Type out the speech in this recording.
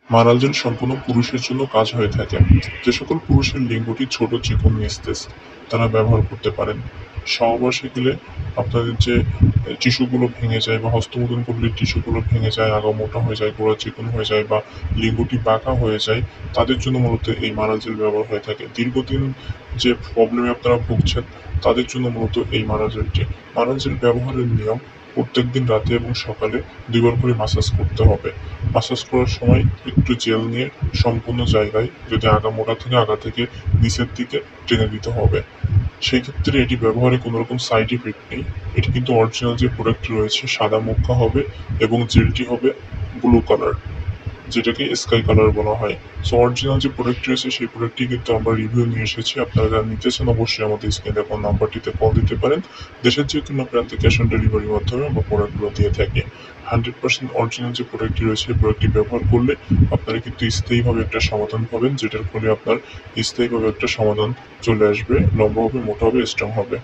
মারাজল সম্পূর্ণ পুরুষের জন্য কাজ হয়ে থাকে। যে সকল পুরুষের লিঙ্গটি ছোট, চিকন, নিস্তেজ তারা ব্যবহার করতে পারেন। সহবাসে গেলে আপনাদের যে টিস্যুগুলো ভেঙে যায় বা হস্তমৈথুন করলে টিস্যুগুলো ভেঙে যায়, আগা মোটা হয়ে যায়, গোড়া চিকন হয়ে যায় বা লিঙ্গটি বাঁকা হয়ে যায়, তাদের জন্য মূলত এই মারাজেল ব্যবহার হয়ে থাকে। দীর্ঘদিন যে প্রবলেমে আপনারা ভুগছেন তাদের জন্য মূলত এই মারাজেলটি। মারাজেল ব্যবহারের নিয়ম: প্রত্যেকদিন রাতে এবং সকালে ২ বার করে মাসাজ করতে হবে। মাসাজ করার সময় একটু জেল নিয়ে সম্পূর্ণ জায়গায়, যদি আগা মোটা থাকে আগা থেকে নিচের দিকে টেনে দিতে হবে। সেই ক্ষেত্রে এটি ব্যবহারে কোনো রকম সাইড ইফেক্ট নেই। এটি কিন্তু অরিজিনাল যে প্রোডাক্ট রয়েছে সাদা মুখা হবে এবং জেলটি হবে ব্লু কালার, যেটাকে স্কাই কালার বলা হয়। সো অরিজিনাল যে প্রোডাক্ট রয়েছে সেই প্রোডাক্টটি কিন্তু আমরা রিভিউ নিয়ে এসেছি। আপনারা যারা নিতে চান অবশ্যই আমাদের স্ক্রিনে দেওয়া নাম্বারটিতে কল দিতে পারেন। দেশের যে কোনো প্রান্তে ক্যাশ অন ডেলিভারির মাধ্যমে আমরা প্রোডাক্টগুলো দিয়ে থাকি। 100% অরিজিনাল যে প্রোডাক্টটি রয়েছে এই প্রোডাক্টটি ব্যবহার করলে আপনারা কিন্তু স্থায়ীভাবে একটা সমাধান পাবেন, যেটার ফলে আপনার স্থায়ীভাবে একটা সমাধান চলে আসবে, লম্বা হবে, মোটা হবে, স্ট্রং হবে।